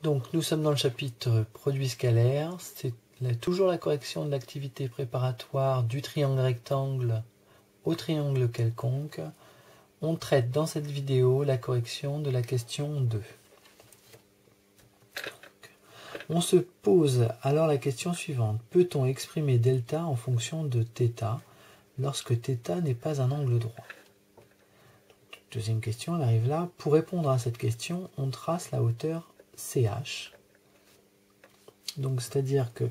Donc nous sommes dans le chapitre produit scalaire, c'est toujours la correction de l'activité préparatoire du triangle rectangle au triangle quelconque. On traite dans cette vidéo la correction de la question 2. On se pose alors la question suivante. Peut-on exprimer delta en fonction de θ lorsque θ n'est pas un angle droit? Deuxième question, elle arrive là. Pour répondre à cette question, on trace la hauteur CH. Donc c'est-à-dire que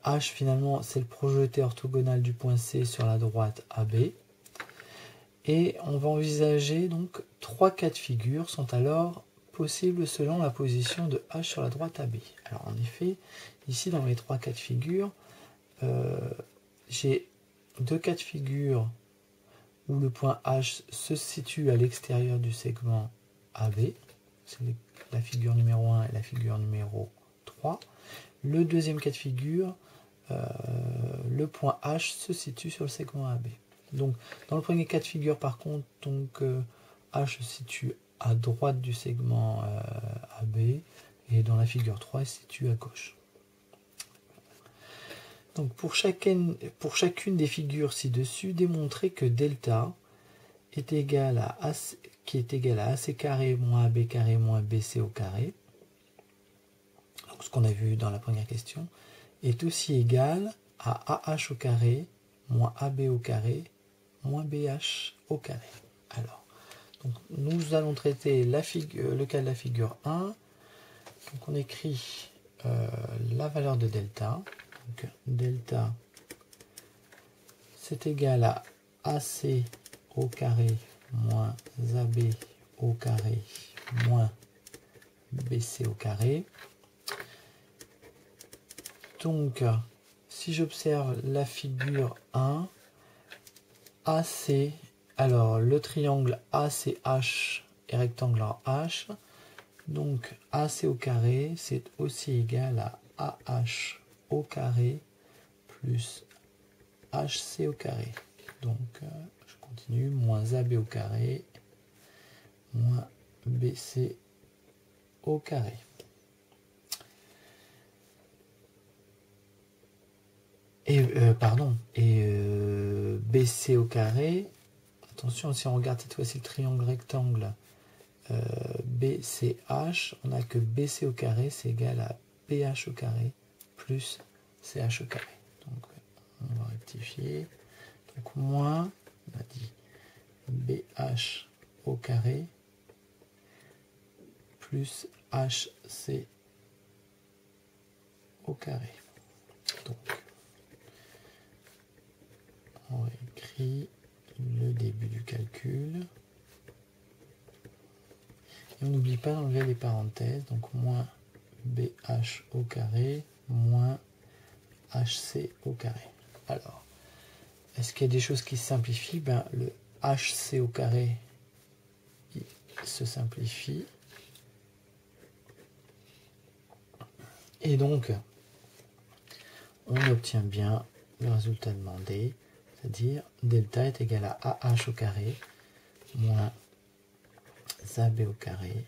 H finalement c'est le projeté orthogonal du point C sur la droite AB. Et on va envisager donc 3 cas de figure sont alors possibles selon la position de H sur la droite AB. Alors en effet, ici dans les 3 cas de figure, j'ai 2 cas de figure où le point H se situe à l'extérieur du segment AB. C'est la figure numéro 1 et la figure numéro 3. Le deuxième cas de figure, le point H se situe sur le segment AB. Donc, dans le premier cas de figure, par contre, donc, H se situe à droite du segment AB, et dans la figure 3, il se situe à gauche. Donc, pour chacune des figures ci-dessus, démontrer que delta est égal à AC carré moins AB carré moins BC au carré, donc ce qu'on a vu dans la première question, est aussi égal à AH au carré moins AB au carré moins BH au carré. Alors, donc, nous allons traiter le cas de la figure 1. Donc on écrit la valeur de delta. Donc, delta, c'est égal à AC au carré moins AB au carré moins BC au carré. Donc, si j'observe la figure 1, AC, alors le triangle ACH est rectangle en H, donc AC au carré, c'est aussi égal à AH au carré plus HC au carré. Donc, je continue, moins AB au carré, moins BC au carré. Et, BC au carré, attention, si on regarde cette fois-ci le triangle rectangle BCH, on a que BC au carré, c'est égal à BH au carré plus CH au carré. Donc, on va rectifier. Donc, moins, on a dit BH au carré plus HC au carré. Donc, on écrit le début du calcul. Et on n'oublie pas d'enlever les parenthèses. Donc, moins BH au carré moins HC au carré. Alors, est-ce qu'il y a des choses qui se simplifient? Ben, le HC au carré il se simplifie. Et donc, on obtient bien le résultat demandé, c'est-à-dire delta est égal à AH au carré moins AB au carré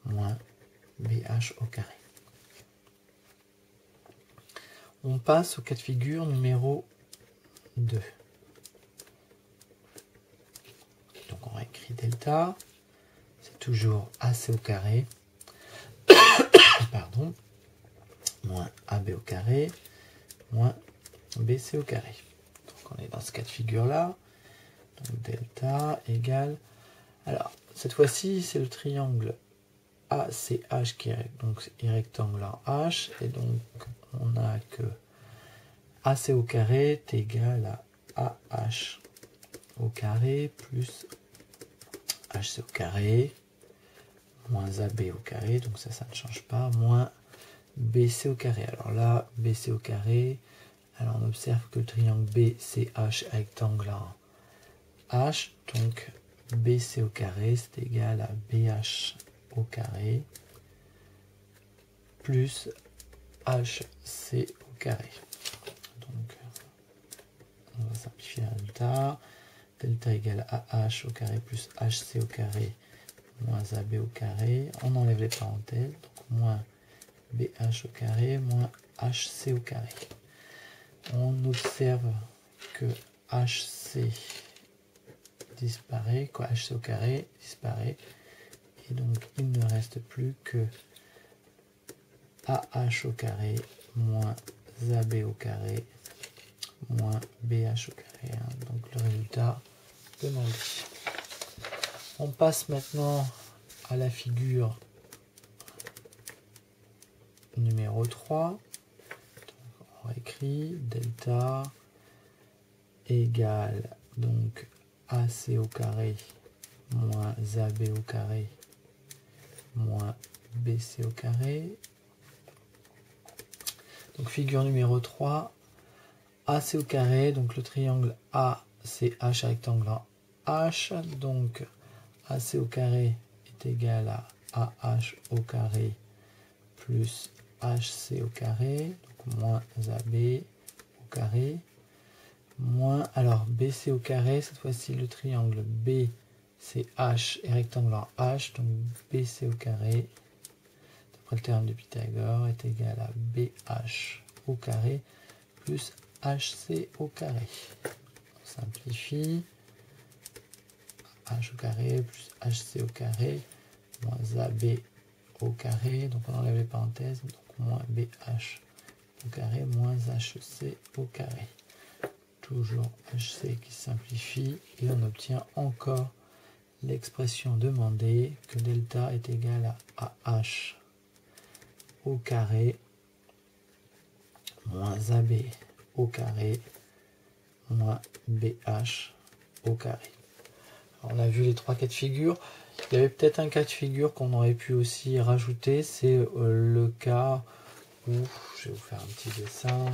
moins BH au carré. On passe au cas de figure numéro 2. Donc on réécrit delta, c'est toujours AC au carré, pardon, moins AB au carré, moins BC au carré. Donc on est dans ce cas de figure là. Donc delta égale. Alors cette fois-ci c'est le triangle ACH qui est donc rectangle en H, et donc on a que AC au carré est égal à AH au carré plus HC au carré moins AB au carré, donc ça ne change pas, moins BC au carré. Alors là, BC au carré, alors on observe que le triangle BCH est rectangle en H, donc BC au carré c'est égal à BH au carré plus HC au carré. Donc on va simplifier le résultat. Delta égale à H au carré plus HC au carré moins AB au carré. On enlève les parenthèses. Donc moins BH au carré moins HC au carré. On observe que HC disparaît, quoi, HC au carré disparaît. Et donc il ne reste plus que AH au carré moins AB au carré moins BH au carré. Donc le résultat demandé. On passe maintenant à la figure numéro 3. Donc on écrit delta égale donc AC au carré moins AB au carré moins BC au carré. Donc figure numéro 3, AC au carré, donc le triangle ACH rectangle en H, donc AC au carré est égal à AH au carré plus HC au carré, donc moins AB au carré, moins, alors BC au carré, cette fois-ci le triangle BCH est rectangle en H, donc BC au carré, d'après le théorème de Pythagore, est égal à BH au carré plus HC au carré. On simplifie. H au carré plus HC au carré moins AB au carré, donc on enlève les parenthèses, donc moins BH au carré moins HC au carré. Toujours HC qui simplifie et on obtient encore l'expression demandée que delta est égal à AH au carré moins AB au carré moins BH au carré. Alors, on a vu les trois cas de figure. Il y avait peut-être un cas de figure qu'on aurait pu aussi rajouter, c'est le cas où, je vais vous faire un petit dessin.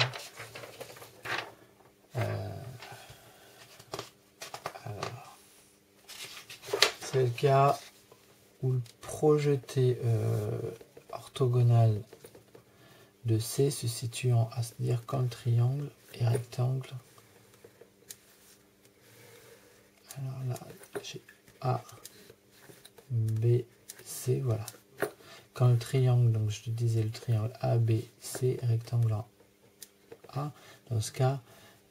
C'est le cas où le projeté orthogonal de C se situant à se dire quand le triangle est rectangle. Alors là, j'ai A, B, C, voilà. Quand le triangle, donc je te disais le triangle ABC rectangle en A, dans ce cas,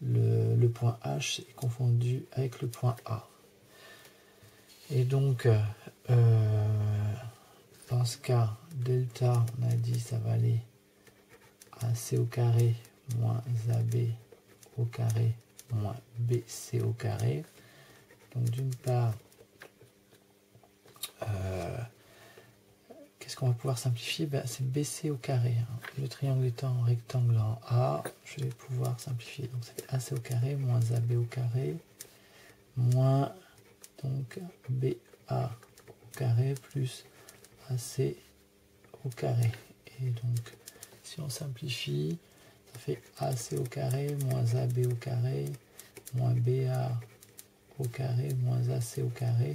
le point H est confondu avec le point A. Et donc, dans ce cas, delta, on a dit, ça va aller à C au carré moins AB au carré moins BC au carré. Donc d'une part, qu'est-ce qu'on va pouvoir simplifier? C'est BC au carré. Le triangle étant rectangle en A, je vais pouvoir simplifier. Donc ça fait AC au carré moins AB au carré moins donc BA au carré plus AC au carré. Et donc si on simplifie, ça fait AC au carré moins AB au carré moins BA au carré moins AC au carré.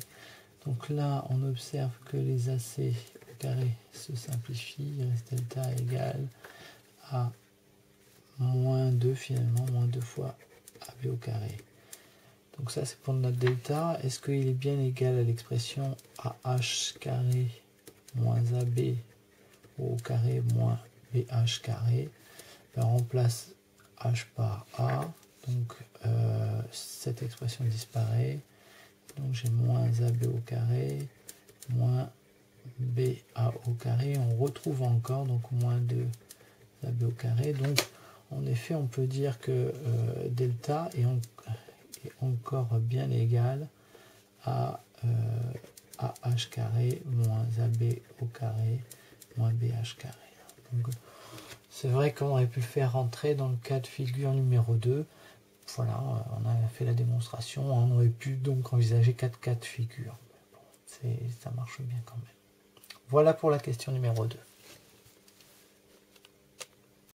Donc là, on observe que les AC au carré se simplifient. Il reste delta égale à moins 2 finalement, moins 2 fois AB au carré. Donc ça, c'est pour notre delta. Est-ce qu'il est bien égal à l'expression AH carré moins AB au carré moins BH carré? On remplace H par A. Donc cette expression disparaît. Donc j'ai moins AB au carré, moins BA au carré. On retrouve encore donc moins 2 AB au carré. Donc en effet, on peut dire que delta est encore bien égal à AH carré moins AB au carré moins BH carré. Donc c'est vrai qu'on aurait pu le faire rentrer dans le cas de figure numéro 2. Voilà, on a fait la démonstration, on aurait pu donc envisager 4 cas de figure. Ça marche bien quand même. Voilà pour la question numéro 2.